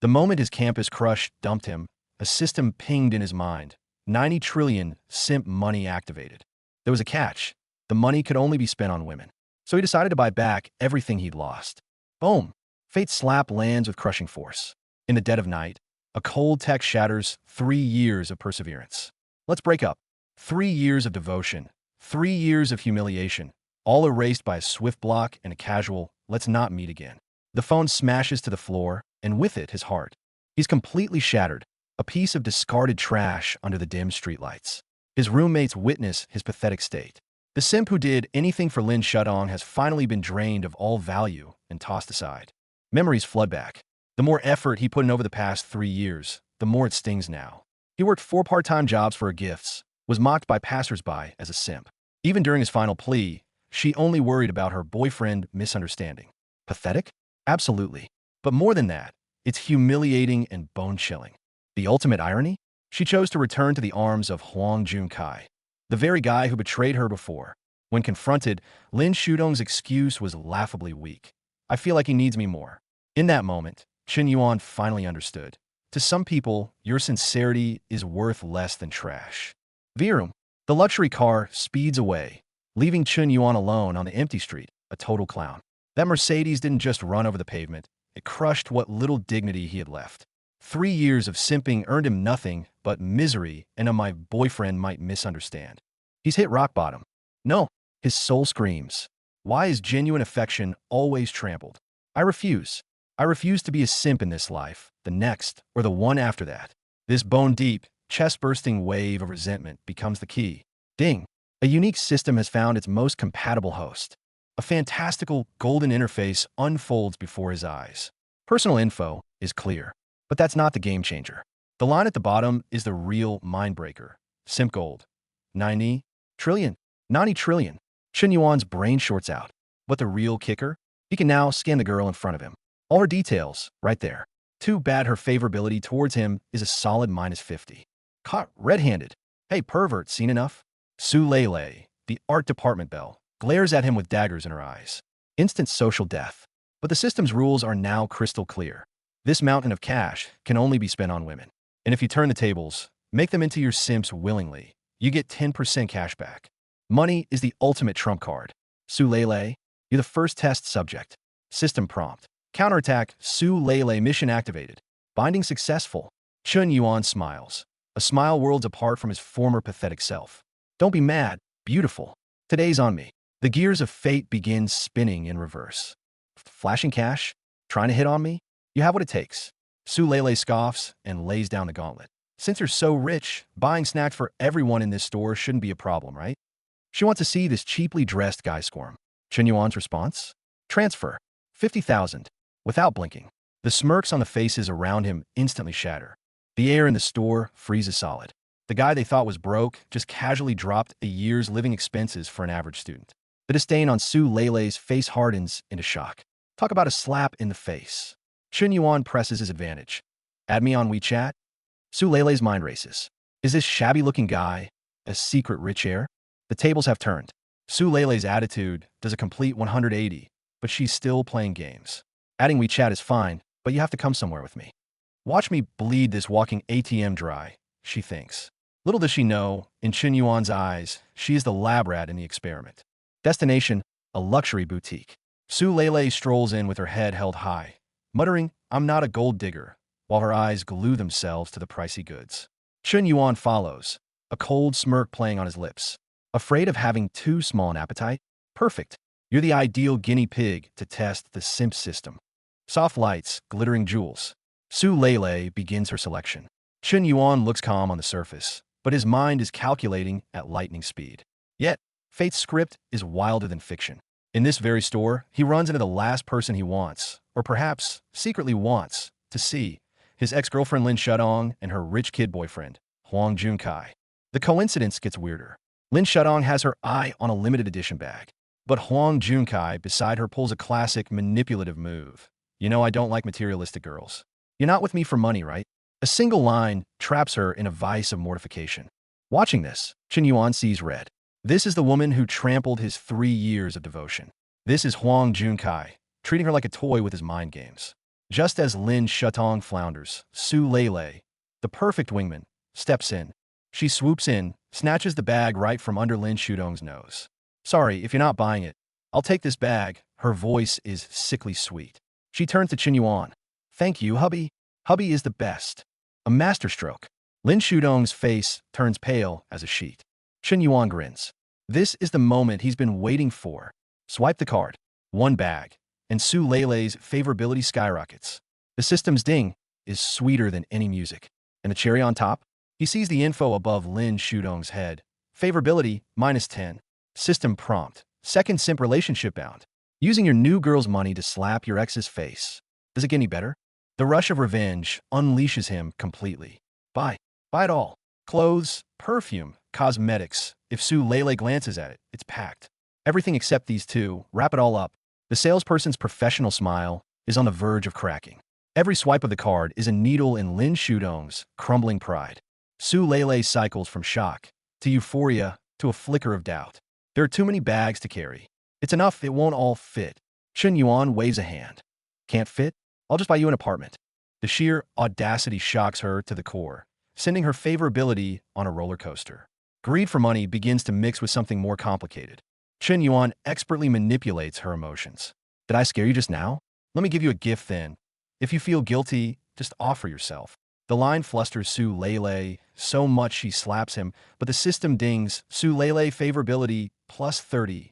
The moment his campus crush dumped him, a system pinged in his mind. 90 trillion simp money activated. There was a catch. The money could only be spent on women. So he decided to buy back everything he'd lost. Boom! Fate's slap lands with crushing force. In the dead of night, a cold text shatters 3 years of perseverance. Let's break up. 3 years of devotion. 3 years of humiliation. All erased by a swift block and a casual, let's not meet again. The phone smashes to the floor, and with it, his heart. He's completely shattered, a piece of discarded trash under the dim streetlights. His roommates witness his pathetic state. The simp who did anything for Lin Shudong has finally been drained of all value and tossed aside. Memories flood back. The more effort he put in over the past 3 years, the more it stings now. He worked 4 part-time jobs for her gifts, was mocked by passersby as a simp. Even during his final plea, she only worried about her boyfriend misunderstanding. Pathetic? Absolutely. But more than that, it's humiliating and bone-chilling. The ultimate irony? She chose to return to the arms of Huang Junkai, the very guy who betrayed her before. When confronted, Lin Shudong's excuse was laughably weak. I feel like he needs me more. In that moment, Chen Yuan finally understood. To some people, your sincerity is worth less than trash. Virum, the luxury car speeds away, leaving Chen Yuan alone on the empty street, a total clown. That Mercedes didn't just run over the pavement, it crushed what little dignity he had left. 3 years of simping earned him nothing but misery and my boyfriend might misunderstand. He's hit rock bottom. No, his soul screams. Why is genuine affection always trampled? I refuse. I refuse to be a simp in this life, the next, or the one after that. This bone-deep, chest-bursting wave of resentment becomes the key. Ding! A unique system has found its most compatible host. A fantastical, golden interface unfolds before his eyes. Personal info is clear. But that's not the game changer. The line at the bottom is the real mindbreaker. Simp Gold. 90 trillion. 90 trillion. Chen Yuan's brain shorts out. But the real kicker? He can now scan the girl in front of him. All her details, right there. Too bad her favorability towards him is a solid -50. Caught red-handed. Hey, pervert, seen enough? Su Lele, the art department belle, glares at him with daggers in her eyes. Instant social death. But the system's rules are now crystal clear. This mountain of cash can only be spent on women. And if you turn the tables, make them into your simps willingly, you get 10% cash back. Money is the ultimate trump card. Su Lele, you're the first test subject. System prompt. Counterattack, Su Lele mission activated. Binding successful. Chen Yuan smiles. A smile worlds apart from his former pathetic self. Don't be mad, beautiful. Today's on me. The gears of fate begin spinning in reverse. Flashing cash? Trying to hit on me? You have what it takes. Su Lele scoffs and lays down the gauntlet. Since you're so rich, buying snacks for everyone in this store shouldn't be a problem, right? She wants to see this cheaply dressed guy squirm. Chen Yuan's response? Transfer. 50,000. Without blinking. The smirks on the faces around him instantly shatter. The air in the store freezes solid. The guy they thought was broke just casually dropped a year's living expenses for an average student. The disdain on Su Lele's face hardens into shock. Talk about a slap in the face. Chen Yuan presses his advantage. Add me on WeChat? Su Lele's mind races. Is this shabby-looking guy a secret rich heir? The tables have turned. Su Lele's attitude does a complete 180, but she's still playing games. Adding WeChat is fine, but you have to come somewhere with me. Watch me bleed this walking ATM dry, she thinks. Little does she know, in Chen Yuan's eyes, she is the lab rat in the experiment. Destination, a luxury boutique. Su Lele strolls in with her head held high, muttering, I'm not a gold digger, while her eyes glue themselves to the pricey goods. Chen Yuan follows, a cold smirk playing on his lips. Afraid of having too small an appetite? Perfect. You're the ideal guinea pig to test the simp system. Soft lights, glittering jewels. Su Lele begins her selection. Chen Yuan looks calm on the surface, but his mind is calculating at lightning speed. Yet, fate's script is wilder than fiction. In this very store, he runs into the last person he wants, or perhaps secretly wants, to see, his ex-girlfriend Lin Shudong and her rich kid boyfriend, Huang Junkai. The coincidence gets weirder. Lin Shudong has her eye on a limited edition bag, but Huang Junkai beside her pulls a classic manipulative move. You know I don't like materialistic girls. You're not with me for money, right? A single line traps her in a vice of mortification. Watching this, Chen Yuan sees red. This is the woman who trampled his 3 years of devotion. This is Huang Junkai, treating her like a toy with his mind games. Just as Lin Shutong flounders, Su Lele, the perfect wingman, steps in. She swoops in, snatches the bag right from under Lin Shutong's nose. Sorry, if you're not buying it, I'll take this bag. Her voice is sickly sweet. She turns to Chen Yuan. Thank you, hubby. Hubby is the best. A masterstroke. Lin Shudong's face turns pale as a sheet. Chen Yuan grins. This is the moment he's been waiting for. Swipe the card. One bag. And Su Lele's favorability skyrockets. The system's ding is sweeter than any music. And the cherry on top? He sees the info above Lin Shudong's head. Favorability, -10. System prompt. Second simp relationship bound. Using your new girl's money to slap your ex's face. Does it get any better? The rush of revenge unleashes him completely. Buy. Buy it all. Clothes, perfume, cosmetics. If Su Lele glances at it, it's packed. Everything except these two. Wrap it all up. The salesperson's professional smile is on the verge of cracking. Every swipe of the card is a needle in Lin Shudong's crumbling pride. Su Lele cycles from shock to euphoria to a flicker of doubt. There are too many bags to carry. It's enough, it won't all fit. Chen Yuan waves a hand. Can't fit? I'll just buy you an apartment. The sheer audacity shocks her to the core, sending her favorability on a roller coaster. Greed for money begins to mix with something more complicated. Chen Yuan expertly manipulates her emotions. Did I scare you just now? Let me give you a gift then. If you feel guilty, just offer yourself. The line flusters Su Lele so much she slaps him, but the system dings Su Lele favorability +30.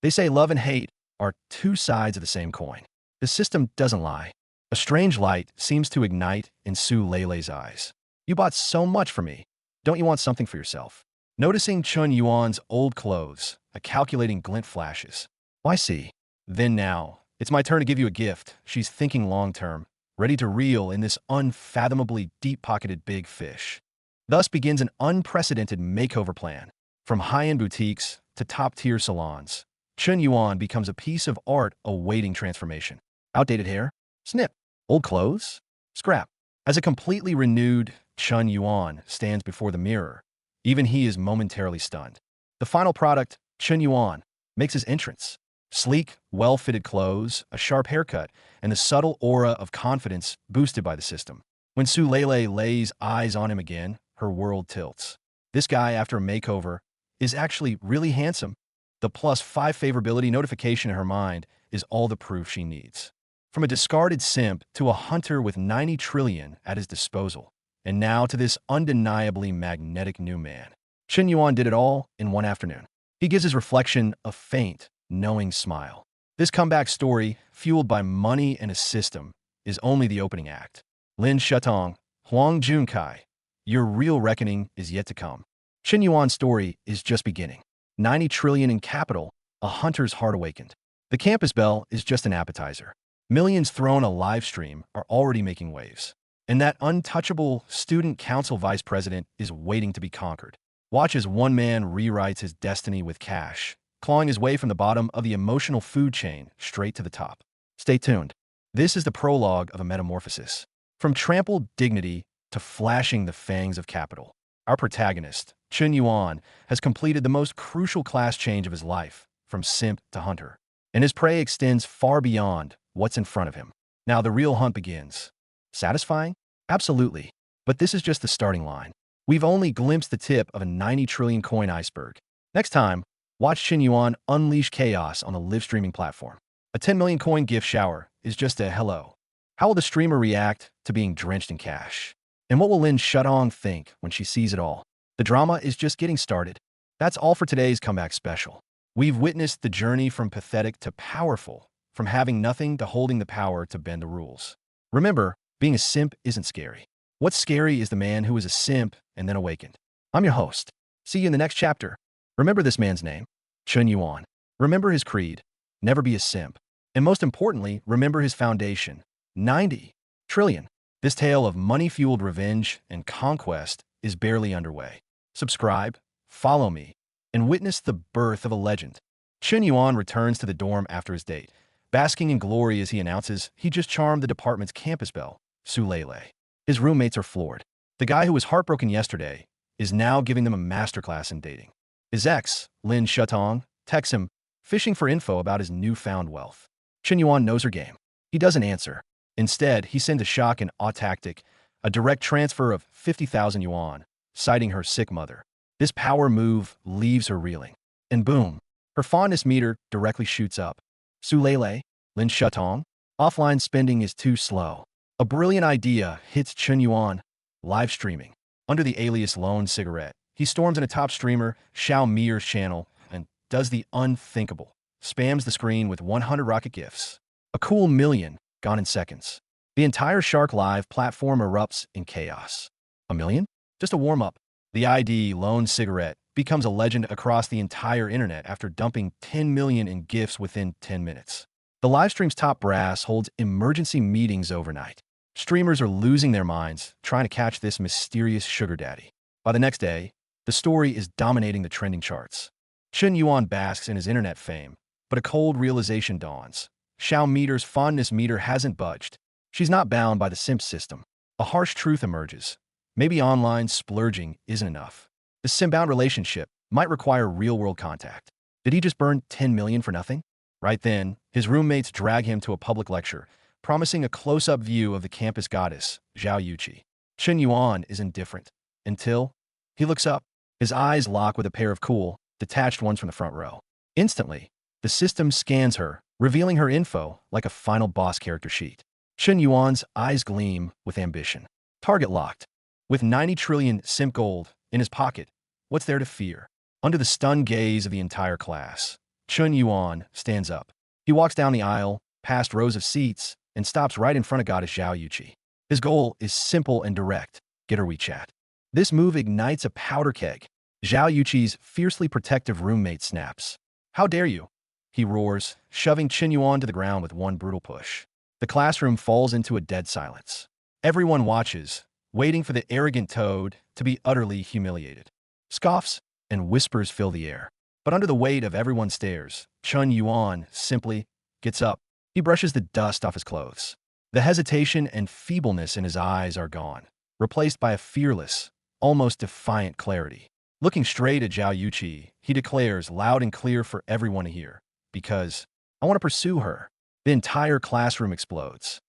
They say love and hate are two sides of the same coin. The system doesn't lie. A strange light seems to ignite in Su Lele's eyes. You bought so much for me. Don't you want something for yourself? Noticing Chen Yuan's old clothes, a calculating glint flashes. Why see? Then now, it's my turn to give you a gift. She's thinking long-term, ready to reel in this unfathomably deep-pocketed big fish. Thus begins an unprecedented makeover plan. From high-end boutiques to top-tier salons, Chen Yuan becomes a piece of art awaiting transformation. Outdated hair? Snip. Old clothes? Scrap. As a completely renewed Chen Yuan stands before the mirror, even he is momentarily stunned. The final product, Chen Yuan, makes his entrance. Sleek, well-fitted clothes, a sharp haircut, and the subtle aura of confidence boosted by the system. When Su Lele lays eyes on him again, her world tilts. This guy, after a makeover, is actually really handsome. The +5 favorability notification in her mind is all the proof she needs. From a discarded simp to a hunter with 90 trillion at his disposal, and now to this undeniably magnetic new man. Chen Yuan did it all in one afternoon. He gives his reflection a faint, knowing smile. This comeback story, fueled by money and a system, is only the opening act. Lin Shutong, Huang Junkai, your real reckoning is yet to come. Chen Yuan's story is just beginning. 90 trillion in capital, a hunter's heart awakened. The campus bell is just an appetizer. Millions thrown a live stream are already making waves. And that untouchable student council vice president is waiting to be conquered. Watch as one man rewrites his destiny with cash, clawing his way from the bottom of the emotional food chain straight to the top. Stay tuned. This is the prologue of a metamorphosis. From trampled dignity to flashing the fangs of capital. Our protagonist, Chen Yuan, has completed the most crucial class change of his life, from simp to hunter. And his prey extends far beyond what's in front of him. Now the real hunt begins. Satisfying? Absolutely. But this is just the starting line. We've only glimpsed the tip of a 90 trillion coin iceberg. Next time, watch Chen Yuan unleash chaos on the live streaming platform. A 10 million coin gift shower is just a hello. How will the streamer react to being drenched in cash? And what will Lin Shutong think when she sees it all? The drama is just getting started. That's all for today's comeback special. We've witnessed the journey from pathetic to powerful, from having nothing to holding the power to bend the rules. Remember, being a simp isn't scary. What's scary is the man who is a simp and then awakened. I'm your host. See you in the next chapter. Remember this man's name, Chen Yuan. Remember his creed, never be a simp. And most importantly, remember his foundation, 90 trillion. This tale of money-fueled revenge and conquest is barely underway. Subscribe, follow me, and witness the birth of a legend. Chen Yuan returns to the dorm after his date, basking in glory as he announces he just charmed the department's campus belle, Su Lele. His roommates are floored. The guy who was heartbroken yesterday is now giving them a masterclass in dating. His ex, Lin Shutong, texts him, fishing for info about his newfound wealth. Chen Yuan knows her game. He doesn't answer. Instead, he sends a shock and awe tactic, a direct transfer of 50,000 yuan, citing her sick mother. This power move leaves her reeling. And boom, her fondness meter directly shoots up. Su Lele, Lin Shutong, offline spending is too slow. A brilliant idea hits Chen Yuan, live streaming. Under the alias Lone Cigarette, he storms in a top streamer, Xiao Mier's channel, and does the unthinkable. Spams the screen with 100 rocket gifts. A cool million, gone in seconds. The entire Shark Live platform erupts in chaos. A million? Just a warm-up. The ID Lone Cigarette becomes a legend across the entire internet after dumping 10 million in gifts within 10 minutes. The livestream's top brass holds emergency meetings overnight. Streamers are losing their minds trying to catch this mysterious sugar daddy. By the next day, the story is dominating the trending charts. Chen Yuan basks in his internet fame, but a cold realization dawns. Xiao Meter's fondness meter hasn't budged. She's not bound by the simp system. A harsh truth emerges. Maybe online splurging isn't enough. The simp-bound relationship might require real-world contact. Did he just burn 10 million for nothing? Right then, his roommates drag him to a public lecture, promising a close-up view of the campus goddess, Zhao Yuqi. Chen Yuan is indifferent, until he looks up. His eyes lock with a pair of cool, detached ones from the front row. Instantly, the system scans her, revealing her info like a final boss character sheet. Chen Yuan's eyes gleam with ambition. Target locked. With 90 trillion simp gold in his pocket, what's there to fear? Under the stunned gaze of the entire class, Chen Yuan stands up. He walks down the aisle, past rows of seats, and stops right in front of goddess Zhao Yuqi. His goal is simple and direct. Get her WeChat. This move ignites a powder keg. Zhao Yuqi's fiercely protective roommate snaps. How dare you? He roars, shoving Chen Yuan to the ground with one brutal push. The classroom falls into a dead silence. Everyone watches, waiting for the arrogant toad to be utterly humiliated. Scoffs and whispers fill the air. But under the weight of everyone's stares, Chen Yuan simply gets up. He brushes the dust off his clothes. The hesitation and feebleness in his eyes are gone, replaced by a fearless, almost defiant clarity. Looking straight at Zhao Yuqi, he declares loud and clear for everyone to hear, because I want to pursue her. The entire classroom explodes.